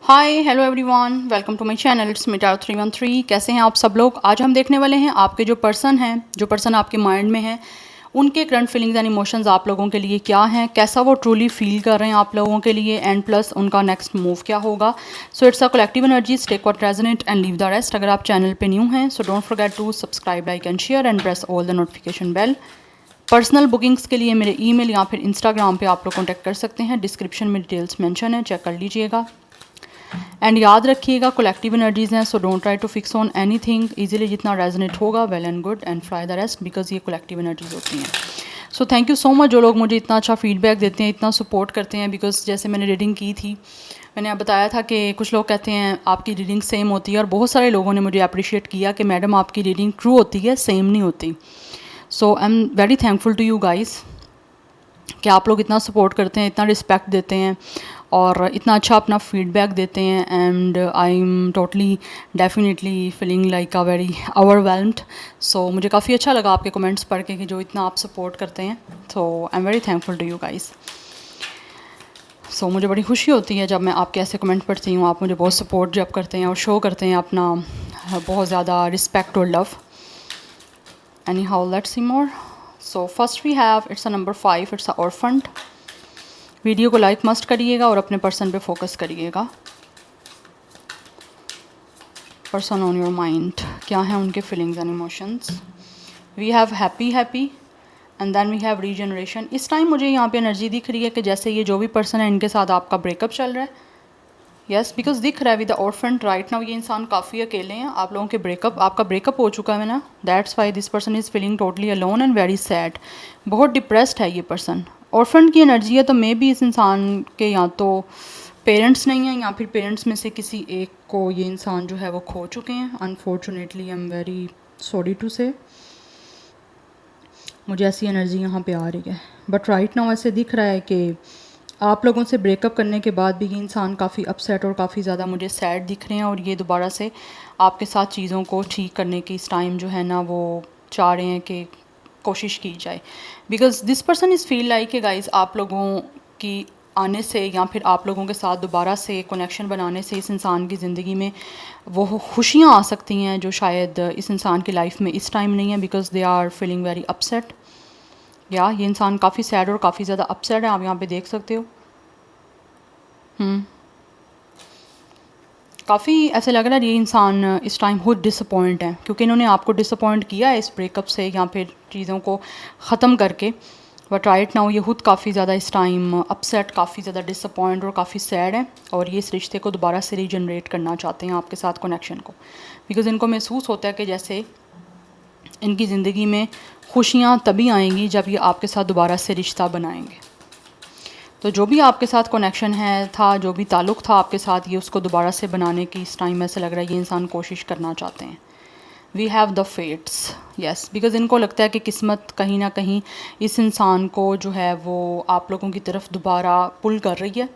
Hi hello everyone, welcome to my channel it's Mitar 313। कैसे हैं आप सब लोग। आज हम देखने वाले हैं आपके जो पर्सन आपके माइंड में है, उनके करंट फीलिंग्स एंड इमोशंस आप लोगों के लिए क्या हैं, कैसा वो ट्रूली फील कर रहे हैं आप लोगों के लिए, एंड प्लस उनका नेक्स्ट मूव क्या होगा। So it's a collective energy, take what resonate and leave the rest. अगर आप चैनल पे न्यू हैं so don't forget to subscribe, like and share and press all the notification bell. Personal bookings के लिए मेरे email या फिर Instagram पे आप लोग कॉन्टैक्ट कर सकते हैं, डिस्क्रिप्शन में डिटेल्स मेंशन है, चेक कर लीजिएगा। एंड याद रखिएगा कलेक्टिव एनर्जीज हैं, so don't try to fix on anything. Easily जितना रेजोनेट होगा well and good, and fly the rest, because ये कलेक्टिव एनर्जीज होती हैं। So thank you so much जो लोग मुझे इतना अच्छा फीडबैक देते हैं, इतना सपोर्ट करते हैं। बिकॉज जैसे मैंने रीडिंग की थी, मैंने आप बताया था कि कुछ लोग कहते हैं आपकी रीडिंग सेम होती है, और बहुत सारे लोगों ने मुझे अप्रिशिएट किया कि मैडम आपकी रीडिंग ट्रू होती है, सेम नहीं होती। So I am very thankful to you guys कि आप लोग इतना सपोर्ट करते हैं, इतना रिस्पेक्ट देते हैं और इतना अच्छा अपना फीडबैक देते हैं। And I am totally definitely feeling like a very overwhelmed. So मुझे काफ़ी अच्छा लगा आपके कमेंट्स पढ़ के कि जो इतना आप सपोर्ट करते हैं। So I am very thankful to you guys. So मुझे बड़ी खुशी होती है जब मैं आपके ऐसे कमेंट पढ़ती हूँ, आप मुझे बहुत सपोर्ट जब करते हैं और शो करते हैं अपना बहुत ज़्यादा रिस्पेक्ट और love. Anyhow let's see more. So first we have it's a number 5, it's a orphaned. Video को लाइक मस्ट करिएगा और अपने पर्सन पे फोकस करिएगा। पर्सन ऑन योर माइंड, क्या है उनके feelings and emotions. We have happy happy and then we have regeneration. इस टाइम मुझे यहाँ पे एनर्जी दिख रही है कि जैसे ये जो भी पर्सन है इनके साथ आपका ब्रेकअप चल रहा है। यस, बिकॉज दिख रहा है with the orphan right now, ये इंसान काफ़ी अकेले हैं। आप लोगों के आपका ब्रेकअप हो चुका है ना, that's why this person is feeling totally alone and very sad. बहुत डिप्रेस्ड है ये पर्सन। ऑर्फन की एनर्जी है, तो मे बी इस इंसान के या तो पेरेंट्स नहीं हैं या फिर पेरेंट्स में से किसी एक को ये इंसान जो है वो खो चुके हैं। Unfortunately I am very sorry to say, मुझे ऐसी एनर्जी यहाँ पे आ रही है। बट राइट नाउ ऐसे दिख रहा है कि आप लोगों से ब्रेकअप करने के बाद भी ये इंसान काफ़ी अपसेट और काफ़ी ज़्यादा मुझे सैड दिख रहे हैं, और ये दोबारा से आपके साथ चीज़ों को ठीक करने की इस टाइम जो है ना वो चाह रहे हैं कि कोशिश की जाए। Because this person is feel like कि गाइज आप लोगों की आने से या फिर आप लोगों के साथ दोबारा से कनेक्शन बनाने से इस इंसान की ज़िंदगी में वो खुशियाँ आ सकती हैं जो शायद इस इंसान की लाइफ में इस टाइम नहीं है। Because they are feeling very upset. या ये इंसान काफ़ी सैड और काफ़ी ज़्यादा अपसेट है, आप यहाँ पे देख सकते हो। काफ़ी ऐसे लग रहा है ये इंसान इस टाइम खुद डिसअपॉइंट है, क्योंकि इन्होंने आपको डिसअपॉइंट किया है इस ब्रेकअप से या फिर चीज़ों को ख़त्म करके। बट राइट नाउ ये खुद काफ़ी ज़्यादा इस टाइम अपसेट, काफ़ी ज़्यादा डिसअपॉइंट और काफ़ी सैड है, और ये इस रिश्ते को दोबारा से रीजनरेट करना चाहते हैं आपके साथ कनेक्शन को। बिकॉज़ इनको महसूस होता है कि जैसे इनकी ज़िंदगी में खुशियाँ तभी आएंगी जब ये आपके साथ दोबारा से रिश्ता बनाएंगे। तो जो भी आपके साथ कनेक्शन है था, जो भी ताल्लुक़ था आपके साथ, ये उसको दोबारा से बनाने की इस टाइम ऐसे लग रहा है ये इंसान कोशिश करना चाहते हैं। We have the fates. Yes, because इनको लगता है कि किस्मत कहीं ना कहीं इस इंसान को जो है वो आप लोगों की तरफ दोबारा पुल कर रही है।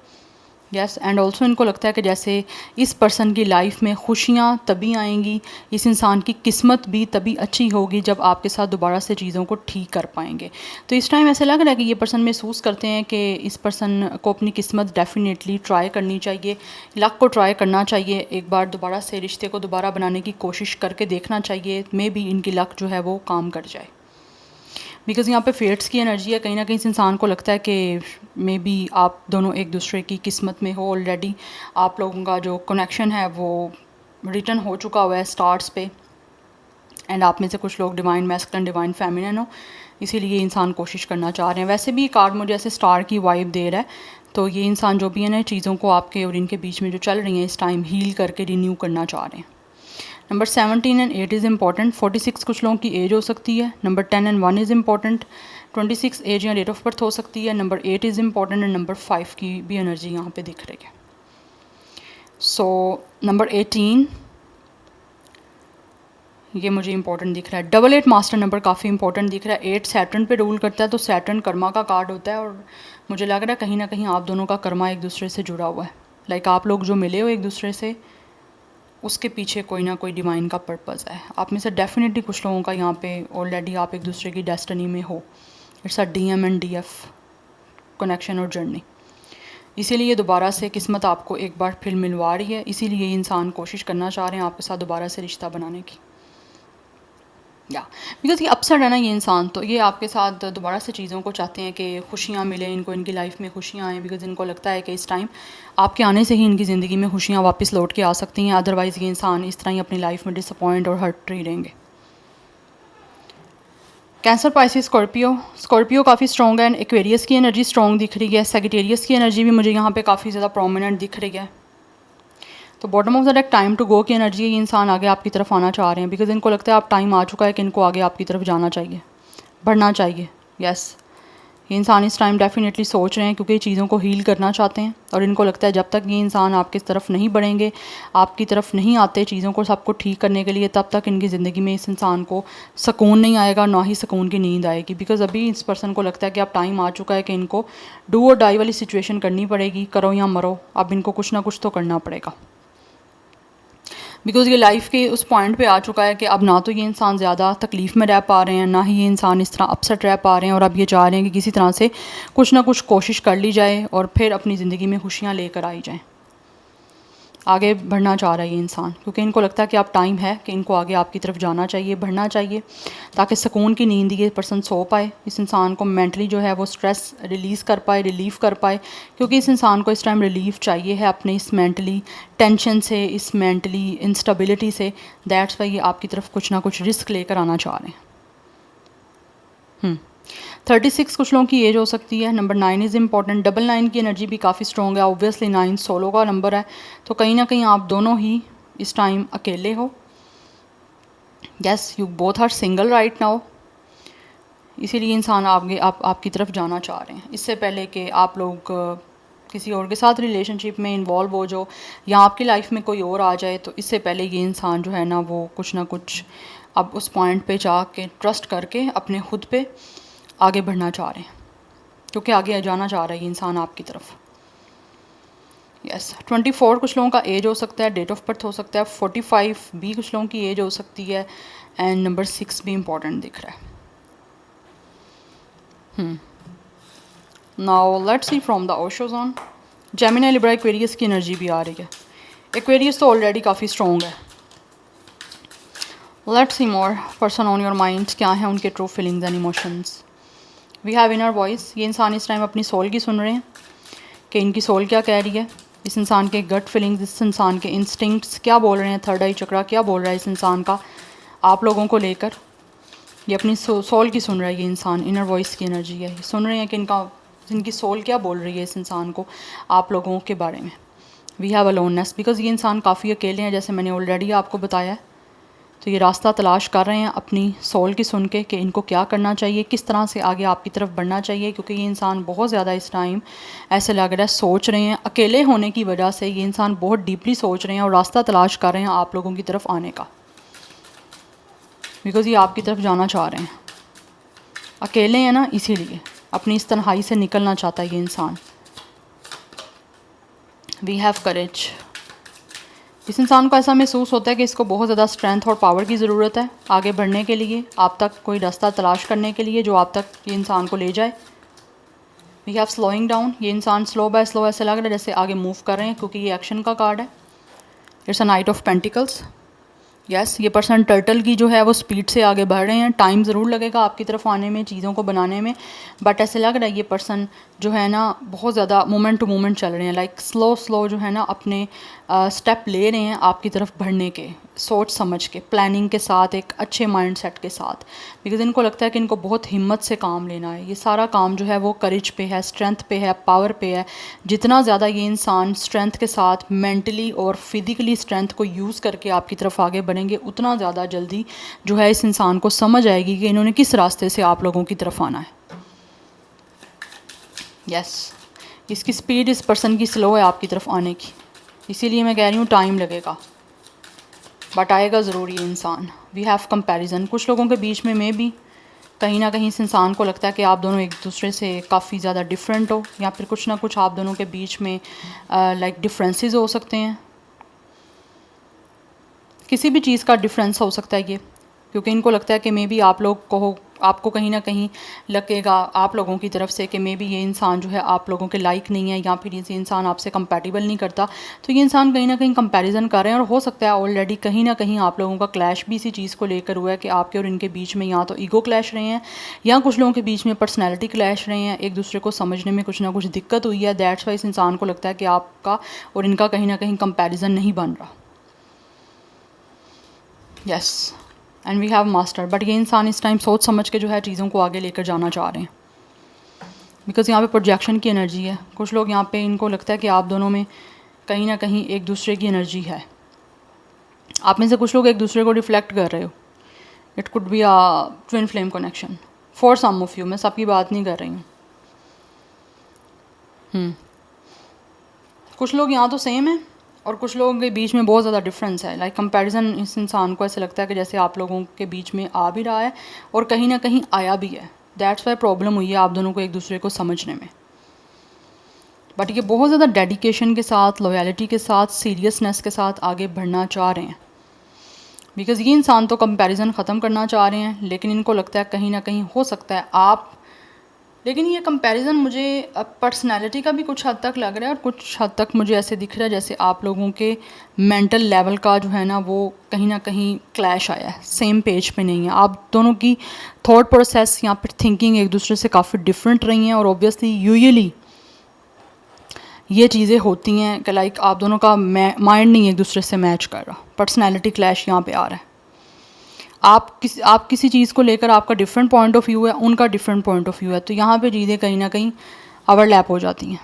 यस, एंड ऑल्सो इनको लगता है कि जैसे इस पर्सन की लाइफ में खुशियाँ तभी आएंगी, इस इंसान की किस्मत भी तभी अच्छी होगी जब आपके साथ दोबारा से चीज़ों को ठीक कर पाएंगे। तो इस टाइम ऐसे लग रहा है कि ये पर्सन महसूस करते हैं कि इस पर्सन को अपनी किस्मत डेफिनेटली ट्राई करनी चाहिए, लक को ट्राई करना चाहिए, एक बार दोबारा से रिश्ते को दोबारा बनाने की कोशिश करके देखना चाहिए। मे बी इनकी लक जो है वो काम कर जाए। बिकॉज़ यहाँ पे फेट्स की एनर्जी है, कहीं ना कहीं इस इंसान को लगता है कि मे बी आप दोनों एक दूसरे की किस्मत में हो ऑलरेडी। आप लोगों का जो कनेक्शन है वो रिटर्न हो चुका हुआ है स्टार्स पे, एंड आप में से कुछ लोग डिवाइन मैस्कुलिन डिवाइन फेमिनिन हो, इसीलिए इंसान कोशिश करना चाह रहे हैं। वैसे भी कार्ड मुझे ऐसे स्टार की वाइब दे रहा है, तो ये इंसान जो भी है ना चीज़ों को आपके और इनके बीच में जो चल रही हैं इस टाइम हील करके रिन्यू करना चाह रहे हैं। Number 17 and 8 is important. 46 कुछ लोगों की एज हो सकती है। Number 10 and 1 is important. 26 age या डेट ऑफ बर्थ हो सकती है। Number 8 is important and number 5 की भी एनर्जी यहाँ पे दिख रही है। सो नंबर 18 ये मुझे इंपॉर्टेंट दिख रहा है। डबल 8 मास्टर नंबर काफ़ी इंपॉर्टेंट दिख रहा है। 8 सैटर्न पे रूल करता है, तो सैटर्न कर्मा का कार्ड होता है, और मुझे लग रहा है कहीं ना कहीं आप दोनों का कर्मा एक दूसरे से जुड़ा हुआ है। लाइक आप लोग जो मिले हो एक दूसरे से, उसके पीछे कोई ना कोई डिवाइन का पर्पज़ है। आप में से डेफिनेटली कुछ लोगों का यहाँ पे ऑलरेडी आप एक दूसरे की डेस्टिनी में हो। It's a DM and DF connection और जर्नी। इसीलिए दोबारा से किस्मत आपको एक बार फिर मिलवा रही है, इसीलिए ये इंसान कोशिश करना चाह रहे हैं आपके साथ दोबारा से रिश्ता बनाने की। या बिकॉज़ ये अपसेट है ना ये इंसान, तो ये आपके साथ दोबारा से चीज़ों को चाहते हैं कि खुशियाँ मिलें इनको, इनकी लाइफ में खुशियाँ आएँ, बिकॉज़ इनको लगता है कि इस टाइम आपके आने से ही इनकी ज़िंदगी में खुशियाँ वापस लौट के आ सकती हैं, अदरवाइज़ ये इंसान इस तरह ही अपनी लाइफ में डिसअपॉइंट और हर्ट ही रहेंगे। Cancer, Pisces, Scorpio. स्कॉर्पियो काफ़ी स्ट्रॉन्ग है एंड एक्वेरियस की एनर्जी स्ट्रॉन्ग दिख रही है, सेजिटेरियस की एनर्जी भी मुझे यहाँ पे काफ़ी ज़्यादा प्रोमिनेंट दिख रही है। तो bottom of the deck time to go की एनर्जी है, ये इंसान आगे आपकी तरफ आना चाह रहे हैं, बिकॉज इनको लगता है आप टाइम आ चुका है कि इनको आगे आपकी तरफ जाना चाहिए, बढ़ना चाहिए। यस, ये इंसान इस टाइम डेफिनेटली सोच रहे हैं क्योंकि चीज़ों को हील करना चाहते हैं, और इनको लगता है जब तक ये इंसान आपकी तरफ नहीं बढ़ेंगे, आपकी तरफ नहीं आते चीज़ों को सबको ठीक करने के लिए, तब तक इनकी ज़िंदगी में इस इंसान को सुकून नहीं आएगा, ना ही सुकून की नींद आएगी। बिकॉज अभी इस पर्सन को लगता है कि अब टाइम आ चुका है कि इनको डू और डाई वाली सिचुएशन करनी पड़ेगी, करो या मरो, अब इनको कुछ ना कुछ तो करना पड़ेगा। बिकॉज़ ये लाइफ के उस पॉइंट पे आ चुका है कि अब ना तो ये इंसान ज़्यादा तकलीफ़ में रह पा रहे हैं, ना ही ये इंसान इस तरह अपसेट रह पा रहे हैं, और अब ये चाह रहे हैं कि किसी तरह से कुछ ना कुछ कोशिश कर ली जाए और फिर अपनी ज़िंदगी में खुशियाँ लेकर आई जाएँ। आगे बढ़ना चाह रहा है ये इंसान, क्योंकि इनको लगता है कि अब टाइम है कि इनको आगे आपकी तरफ जाना चाहिए, बढ़ना चाहिए, ताकि सुकून की नींद ये पर्सन सो पाए, इस इंसान को मेंटली जो है वो स्ट्रेस रिलीज़ कर पाए, रिलीफ़ कर पाए, क्योंकि इस इंसान को इस टाइम रिलीफ चाहिए है अपने इस मेंटली टेंशन से, इस मेंटली इंस्टेबिलिटी से। दैट्स वाई ये आपकी तरफ कुछ ना कुछ रिस्क लेकर आना चाह रहे हैं। 36 कुछ लोगों की एज हो सकती है। Number 9 is important. 9 की एनर्जी भी काफ़ी स्ट्रॉन्ग है, ऑब्वियसली 9 सोलो का नंबर है, तो कहीं ना कहीं आप दोनों ही इस टाइम अकेले हो। Yes, you both are single right now, इसीलिए इंसान आपकी तरफ जाना चाह रहे हैं, इससे पहले कि आप लोग किसी और के साथ रिलेशनशिप में इन्वॉल्व हो जाओ या आपकी लाइफ में कोई और आ जाए, तो इससे पहले ये इंसान जो है ना वो कुछ ना कुछ अब उस पॉइंट पे जाके ट्रस्ट करके अपने खुद पे आगे बढ़ना चाह रहे हैं, क्योंकि आगे जाना चाह रहा है ये इंसान आपकी तरफ। यस, 24 कुछ लोगों का एज हो सकता है, डेट ऑफ बर्थ हो सकता है। 45 भी कुछ लोगों की एज हो सकती है, एंड नंबर 6 भी इम्पॉर्टेंट दिख रहा है। Now let's see from the Osho zone. Gemini, Libra, Aquarius की एनर्जी भी आ रही है। एक्वेरियस तो ऑलरेडी काफ़ी स्ट्रॉन्ग है। Let's see more person on your mind, क्या है उनके true feelings and emotions. We have inner voice, ये इंसान इस टाइम अपनी सोल की सुन रहे हैं कि इनकी सोल क्या कह रही है, इस इंसान के गट फीलिंग्स, इस इंसान के इंस्टिंक्ट्स क्या बोल रहे हैं, थर्ड आई चक्रा क्या बोल रहा है इस इंसान का आप लोगों को लेकर। ये अपनी सोल की सुन रहा है ये इंसान, इनर वॉइस की एनर्जी है, ये सुन रहे हैं कि इनकी सोल क्या बोल रही है इस इंसान को आप लोगों के बारे में। वी हैव अलोननेस, बिकॉज़ ये इंसान काफ़ी अकेले हैं, जैसे मैंने ऑलरेडी आपको बताया है, तो ये रास्ता तलाश कर रहे हैं अपनी सोल की सुन के कि इनको क्या करना चाहिए, किस तरह से आगे आपकी तरफ बढ़ना चाहिए, क्योंकि ये इंसान बहुत ज़्यादा इस टाइम ऐसे लग रहा है सोच रहे हैं, अकेले होने की वजह से ये इंसान बहुत डीपली सोच रहे हैं और रास्ता तलाश कर रहे हैं आप लोगों की तरफ आने का, बिकॉज़ ये आपकी तरफ जाना चाह रहे हैं। अकेले हैं ना, इसीलिए अपनी इस तन्हाई से निकलना चाहता है ये इंसान। वी हैव करेज, इस इंसान को ऐसा महसूस होता है कि इसको बहुत ज़्यादा स्ट्रेंथ और पावर की ज़रूरत है आगे बढ़ने के लिए, आप तक कोई रास्ता तलाश करने के लिए जो आप तक ये इंसान को ले जाए। वी हैव स्लोइंग डाउन, ये इंसान स्लो बाय स्लो ऐसे लग रहा है जैसे आगे मूव कर रहे हैं, क्योंकि ये एक्शन का कार्ड है। It's a night of pentacles. Yes, ये पर्सन टर्टल की जो है वो स्पीड से आगे बढ़ रहे हैं, टाइम ज़रूर लगेगा आपकी तरफ आने में, चीज़ों को बनाने में, बट ऐसे लग रहा है ये पर्सन जो है ना बहुत ज़्यादा मोमेंट टू मोमेंट चल रहे हैं, लाइक स्लो स्लो जो है ना अपने स्टेप ले रहे हैं आपकी तरफ बढ़ने के, सोच समझ के, प्लानिंग के साथ, एक अच्छे माइंड सेट के साथ, बिकॉज इनको लगता है कि इनको बहुत हिम्मत से काम लेना है। ये सारा काम जो है वो करेज पे है, स्ट्रेंथ पे है, पावर पे है। जितना ज़्यादा ये इंसान स्ट्रेंथ के साथ मेंटली और फिज़िकली स्ट्रेंथ को यूज़ करके आपकी तरफ आगे बढ़ेंगे, उतना ज़्यादा जल्दी जो है इस इंसान को समझ आएगी कि इन्होंने किस रास्ते से आप लोगों की तरफ आना है। यस, इसकी स्पीड इस पर्सन की स्लो है आपकी तरफ आने की, इसीलिए मैं कह रही हूँ टाइम लगेगा, बट आएगा ज़रूर ये इंसान। वी हैव कंपैरिजन, कुछ लोगों के बीच में भी कहीं ना कहीं इस इंसान को लगता है कि आप दोनों एक दूसरे से काफ़ी ज़्यादा डिफरेंट हो, या फिर कुछ ना कुछ आप दोनों के बीच में लाइक डिफरेंसेस हो सकते हैं, किसी भी चीज़ का डिफरेंस हो सकता है ये। क्योंकि इनको लगता है कि मे बी आप लोग को आपको कहीं ना कहीं लगेगा आप लोगों की तरफ से कि मे बी ये इंसान जो है आप लोगों के लाइक नहीं है, या फिर ये इंसान आपसे कंपैटिबल नहीं करता। तो ये इंसान कहीं ना कहीं कंपैरिजन कर रहे हैं, और हो सकता है ऑलरेडी कहीं ना कहीं आप लोगों का क्लैश भी इसी चीज़ को लेकर हुआ है कि आपके और इनके बीच में या तो ईगो क्लैश रहे हैं, या कुछ लोगों के बीच में पर्सनैलिटी क्लैश रहे हैं, एक दूसरे को समझने में कुछ ना कुछ दिक्कत हुई है। दैट्स वाई इस इंसान को लगता है कि आपका और इनका कहीं ना कहीं कंपैरिजन नहीं बन रहा। Yes, and we have master. But ये इंसान इस टाइम सोच समझ के जो है चीज़ों को आगे लेकर जाना चाह रहे हैं, बिकॉज यहाँ पे प्रोजेक्शन की एनर्जी है। कुछ लोग यहाँ पे इनको लगता है कि आप दोनों में कहीं ना कहीं एक दूसरे की एनर्जी है। आप में से कुछ लोग एक दूसरे को रिफ्लेक्ट कर रहे हो। It could be a twin flame connection for some of you. मैं सबकी बात नहीं कर रही हूँ। कुछ लोग यहाँ तो सेम है और कुछ लोगों के बीच में बहुत ज़्यादा डिफरेंस है। लाइक कंपैरिजन इस इंसान को ऐसे लगता है कि जैसे आप लोगों के बीच में आ भी रहा है और कहीं ना कहीं आया भी है। दैट्स वाई प्रॉब्लम हुई है आप दोनों को एक दूसरे को समझने में। बट ये बहुत ज़्यादा डेडिकेशन के साथ, लॉयल्टी के साथ, सीरियसनेस के साथ आगे बढ़ना चाह रहे हैं। बिकॉज़ ये इंसान तो कंपैरिजन ख़त्म करना चाह रहे हैं, लेकिन इनको लगता है कहीं ना कहीं हो सकता है आप, लेकिन ये कंपैरिजन मुझे पर्सनैलिटी का भी कुछ हद तक लग रहा है और कुछ हद तक मुझे ऐसे दिख रहा है जैसे आप लोगों के मेंटल लेवल का जो है ना वो कहीं ना कहीं क्लैश आया है, सेम पेज पे नहीं है। आप दोनों की थॉट प्रोसेस या फिर थिंकिंग एक दूसरे से काफ़ी डिफरेंट रही हैं, और ऑब्वियसली यूजुअली ये चीज़ें होती हैं कि लाइक आप दोनों का माइंड नहीं एक दूसरे से मैच कर रहा। पर्सनैलिटी क्लैश यहाँ पे आ रहा है। आप किसी चीज़ को लेकर आपका डिफरेंट पॉइंट ऑफ व्यू है, उनका डिफरेंट पॉइंट ऑफ व्यू है, तो यहाँ पे चीज़ें कहीं ना कहीं ओवरलैप हो जाती हैं,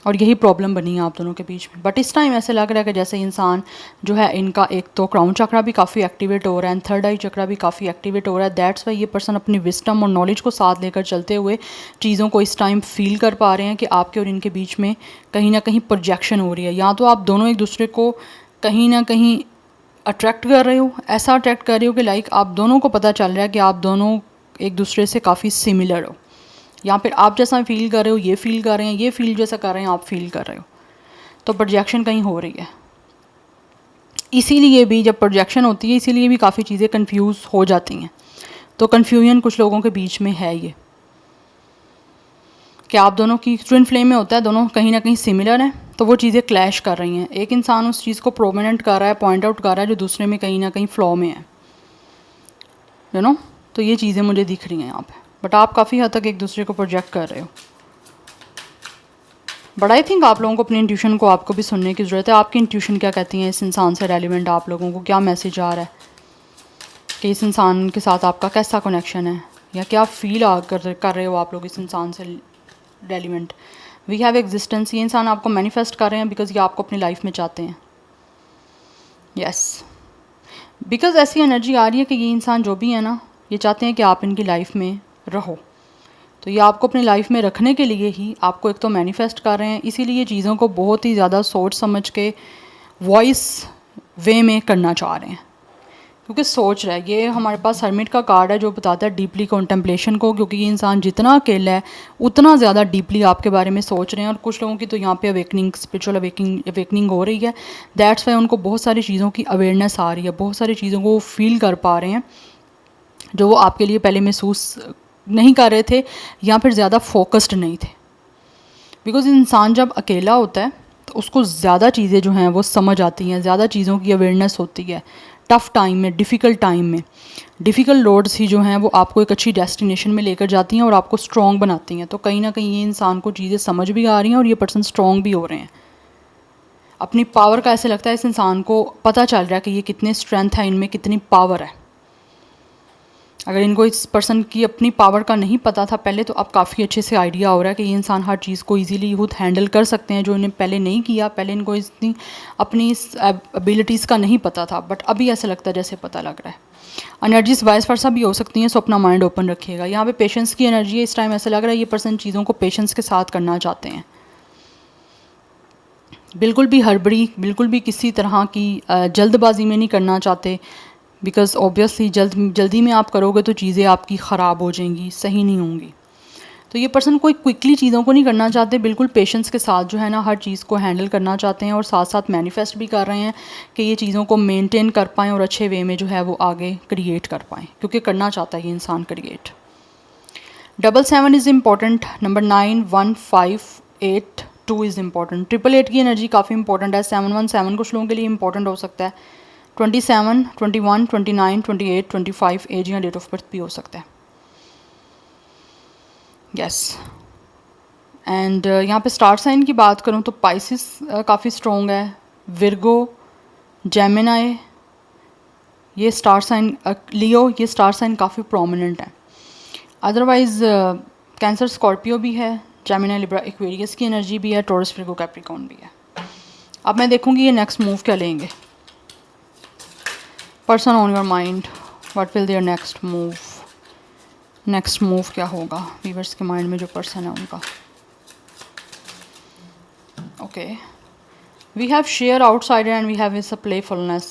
और यही प्रॉब्लम बनी है आप दोनों के बीच में। बट इस टाइम ऐसे लग रहा है कि जैसे इंसान जो है इनका एक तो क्राउन चक्रा भी काफ़ी एक्टिवेट हो रहा है एंड थर्ड आई चक्रा भी काफ़ी एक्टिवेट हो रहा है। दैट्स वाई ये पर्सन अपनी विस्डम और नॉलेज को साथ लेकर चलते हुए चीज़ों को इस टाइम फील कर पा रहे हैं कि आपके और इनके बीच में कहीं ना कहीं प्रोजेक्शन हो रही है। या तो आप दोनों एक दूसरे को कहीं ना कहीं अट्रैक्ट कर रहे हो, ऐसा अट्रैक्ट कर रहे हो कि लाइक आप दोनों को पता चल रहा है कि आप दोनों एक दूसरे से काफ़ी सिमिलर हो, या फिर आप जैसा फील कर रहे हो ये फील कर रहे हैं, ये फील जैसा कर रहे हैं आप फील कर रहे हो। तो प्रोजेक्शन कहीं हो रही है। इसीलिए भी जब प्रोजेक्शन होती है इसीलिए भी काफ़ी चीज़ें कंफ्यूज हो जाती हैं। तो कन्फ्यूजन कुछ लोगों के बीच में है ये कि आप दोनों की ट्विन फ्लेम में होता है, दोनों कहीं ना कहीं सिमिलर हैं, तो वो चीज़ें क्लैश कर रही हैं। एक इंसान उस चीज़ को प्रोमिनेंट कर रहा है, पॉइंट आउट कर रहा है, जो दूसरे में कहीं ना कहीं फ्लॉ में है, यू नो। तो ये चीज़ें मुझे दिख रही हैं यहाँ पे। बट आप काफ़ी हद तक एक दूसरे को प्रोजेक्ट कर रहे हो। बट आई थिंक आप लोगों को अपनी इंट्यूशन को आपको भी सुनने की ज़रूरत है। आपकी इंट्यूशन क्या कहती हैं इस इंसान से रेलिवेंट, आप लोगों को क्या मैसेज आ रहा है कि इस इंसान के साथ आपका कैसा कनेक्शन है, या क्या फील कर रहे हो आप लोग इस इंसान से रेलिवेंट। We have existence. ये इंसान आपको मैनिफेस्ट कर रहे हैं बिकॉज ये आपको अपनी लाइफ में चाहते हैं। यस, बिकॉज ऐसी एनर्जी आ रही है कि ये इंसान जो भी है ना, ये चाहते हैं कि आप इनकी लाइफ में रहो। तो ये आपको अपनी लाइफ में रखने के लिए ही आपको एक तो मैनिफेस्ट कर रहे हैं, इसीलिए चीज़ों को बहुत ही ज़्यादा सोच समझ के वॉइस वे में करना चाह रहे हैं, क्योंकि सोच रहा है। ये हमारे पास हर्मिट का कार्ड है जो बताता है डीपली कॉन्टेम्पलेशन को, क्योंकि ये इंसान जितना अकेला है उतना ज़्यादा डीपली आपके बारे में सोच रहे हैं। और कुछ लोगों की तो यहाँ पे अवेकनिंग, स्पिरिचुअल अवेकनिंग हो रही है। दैट्स वाई उनको बहुत सारी चीज़ों की अवेयरनेस आ रही है, बहुत सारी चीज़ों को फील कर पा रहे हैं जो वो आपके लिए पहले महसूस नहीं कर रहे थे, या फिर ज़्यादा फोकस्ड नहीं थे। बिकॉज इंसान जब अकेला होता है तो उसको ज़्यादा चीज़ें जो हैं वो समझ आती हैं, ज़्यादा चीज़ों की अवेयरनेस होती है। टफ़ टाइम में, डिफ़िकल्ट टाइम में, डिफ़िकल्ट रोड्स ही जो हैं वो आपको एक अच्छी डेस्टिनेशन में लेकर जाती हैं और आपको स्ट्रॉन्ग बनाती हैं। तो कहीं ना कहीं ये इंसान को चीज़ें समझ भी आ रही हैं और ये पर्सन स्ट्रॉन्ग भी हो रहे हैं। अपनी पावर का ऐसे लगता है इस इंसान को पता चल रहा है कि ये कितने स्ट्रेंथ है, इनमें कितनी पावर है। अगर इनको इस पर्सन की अपनी पावर का नहीं पता था पहले, तो अब काफ़ी अच्छे से आइडिया हो रहा है कि ये इंसान हर चीज़ को इजीली खुद हैंडल कर सकते हैं, जो इन्हें पहले नहीं किया। पहले इनको इतनी अपनी इस एबिलिटीज़ का नहीं पता था, बट अभी ऐसा लगता है जैसे पता लग रहा है। एनर्जीज वाइस वर्सा भी हो सकती हैं, सो अपना माइंड ओपन रखिएगा। यहाँ पे पेशेंस की एनर्जी है इस टाइम। ऐसा लग रहा है ये पर्सन चीज़ों को पेशेंस के साथ करना चाहते हैं, बिल्कुल भी हड़बड़ी, बिल्कुल भी किसी तरह की जल्दबाजी में नहीं करना चाहते। बिकॉज़ ऑब्वियसली जल्दी में आप करोगे तो चीज़ें आपकी ख़राब हो जाएंगी, सही नहीं होंगी। तो ये पर्सन कोई क्विकली चीज़ों को नहीं करना चाहते, बिल्कुल पेशेंस के साथ जो है ना हर चीज़ को हैंडल करना चाहते हैं और साथ साथ मैनिफेस्ट भी कर रहे हैं कि ये चीज़ों को मेंटेन कर पाएँ और अच्छे वे में जो है वो आगे क्रिएट कर पाएँ, क्योंकि करना चाहता है ये इंसान create. 7 is important. Number 9, 1, 5, 8, 2 is important. 888 की एनर्जी काफ़ी इंपॉर्टेंट है। 717 कुछ लोगों के लिए इंपॉर्टेंट हो सकता है। 27, 21, 29, 28, 25 एज या डेट ऑफ बर्थ भी हो सकता है। यस एंड यहाँ पे स्टार साइन की बात करूँ तो पाइसिस काफ़ी स्ट्रॉन्ग है, विर्गो, जेमिनाई, ये स्टार साइन, लियो, ये स्टार साइन काफ़ी प्रोमिनेंट है। अदरवाइज़ कैंसर, स्कॉर्पियो भी है, जेमिनाई, लिब्रा, एक्वेरियस की एनर्जी भी है, टॉरस, विर्गो, कैप्रिकॉर्न भी है। अब मैं देखूँगी ये नेक्स्ट मूव क्या लेंगे। Person on your mind, what will their next move, next move क्या होगा व्यूअर्स के माइंड में जो पर्सन है उनका। Okay, we have share outsider and we have is a playfulness.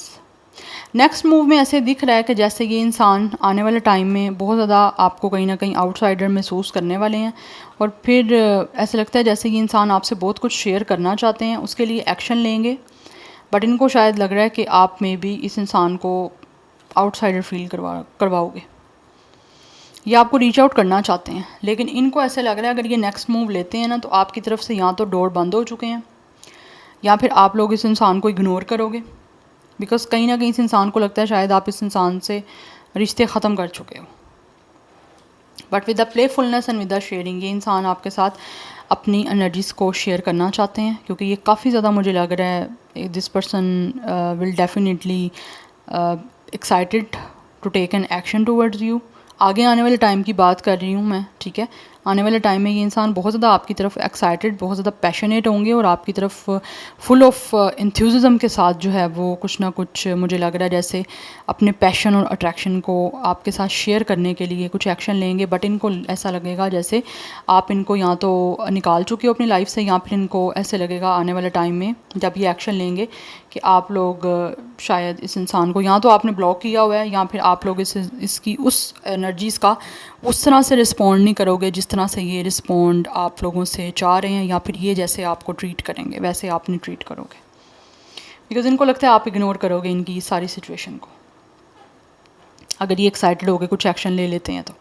Next move में ऐसे दिख रहा है कि जैसे ये इंसान आने वाले टाइम में बहुत ज़्यादा आपको कहीं ना कहीं आउटसाइडर महसूस करने वाले हैं और फिर ऐसे लगता है जैसे ये इंसान आपसे बहुत कुछ शेयर करना चाहते हैं, उसके लिए एक्शन लेंगे, बट इनको शायद लग रहा है कि आप में भी इस इंसान को आउटसाइडर फील करवाओगे या आपको रीच आउट करना चाहते हैं। लेकिन इनको ऐसे लग रहा है अगर ये नेक्स्ट मूव लेते हैं ना तो आपकी तरफ से या तो डोर बंद हो चुके हैं या फिर आप लोग इस इंसान को इग्नोर करोगे, बिकॉज कहीं ना कहीं इस इंसान को लगता है शायद आप इस इंसान से रिश्ते ख़त्म कर चुके हो। But with the playfulness and with the sharing, ये इंसान आपके साथ अपनी एनर्जीज़ को शेयर करना चाहते हैं, क्योंकि ये काफ़ी ज़्यादा मुझे लग रहा है this person will definitely excited to take an action towards you. आगे आने वाले टाइम की बात कर रही हूँ मैं, ठीक है। आने वाले टाइम में ये इंसान बहुत ज़्यादा आपकी तरफ एक्साइटेड, बहुत ज़्यादा पैशनेट होंगे और आपकी तरफ फुल ऑफ इंथ्यूज़िज़म के साथ जो है वो कुछ ना कुछ मुझे लग रहा है जैसे अपने पैशन और अट्रैक्शन को आपके साथ शेयर करने के लिए कुछ एक्शन लेंगे। बट इनको ऐसा लगेगा जैसे आप इनको या तो निकाल चुके हो अपनी लाइफ से, या फिर इनको ऐसे लगेगा आने वाले टाइम में जब ये एक्शन लेंगे कि आप लोग शायद इस इंसान को या तो आपने ब्लॉक किया हुआ है या फिर आप लोग इसकी उस एनर्जीज़ का उस तरह से रिस्पॉन्ड नहीं करोगे जिस तरह से ये रिस्पॉन्ड आप लोगों से चाह रहे हैं, या फिर ये जैसे आपको ट्रीट करेंगे वैसे आप नहीं ट्रीट करोगे, बिकॉज इनको लगता है आप इग्नोर करोगे इनकी सारी सिचुएशन को अगर ये एक्साइटेड होकर कुछ एक्शन ले लेते हैं तो।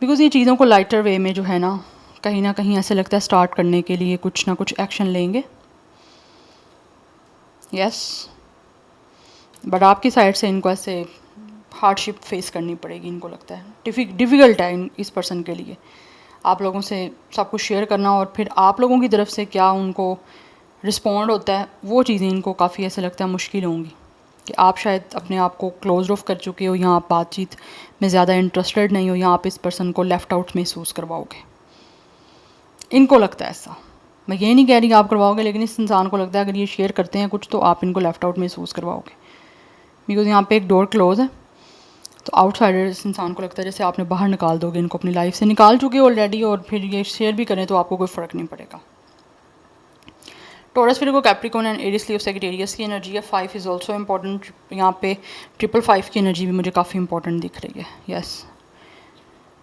बिकॉज ये चीज़ों को लाइटर वे में जो है ना कहीं ऐसे लगता है स्टार्ट करने के लिए कुछ ना कुछ एक्शन लेंगे। यस, बट आपकी साइड से इनको ऐसे हार्डशिप फेस करनी पड़ेगी, इनको लगता है डिफ़िकल्ट है इस पर्सन के लिए आप लोगों से सब कुछ शेयर करना, और फिर आप लोगों की तरफ से क्या उनको रिस्पॉन्ड होता है वो चीज़ें इनको काफ़ी ऐसे लगता है मुश्किल होंगी कि आप शायद अपने आप को क्लोज ऑफ कर चुके हो या आप बातचीत में ज़्यादा इंटरेस्टेड नहीं हो या आप इस पर्सन को लेफ़्ट आउट महसूस करवाओगे। इनको लगता है ऐसा, मैं ये नहीं कह रही आप करवाओगे, लेकिन इस इंसान को लगता है अगर ये शेयर करते हैं कुछ तो आप इनको लेफ़्ट आउट महसूस करवाओगे, बिकॉज यहाँ पे एक डोर क्लोज है। तो आउटसाइडर इस इंसान को लगता है जैसे आपने बाहर निकाल दोगे, इनको अपनी लाइफ से निकाल चुके ऑलरेडी, और फिर ये शेयर भी करें तो आपको कोई फ़र्क नहीं पड़ेगा। Taurus, Virgo, Capricorn and Aries, Leo, Sagittarius की एनर्जी है। 5 इज़ ऑल्सो इम्पॉर्टेंट। यहाँ पे 555 की एनर्जी भी मुझे काफ़ी इंपॉर्टेंट दिख रही है। Yes,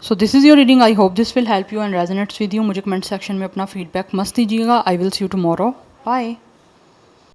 so this is your reading. I hope this will help you and resonates with you. मुझे कमेंट सेक्शन में अपना फीडबैक मस्त दीजिएगा। I will see you tomorrow. Bye.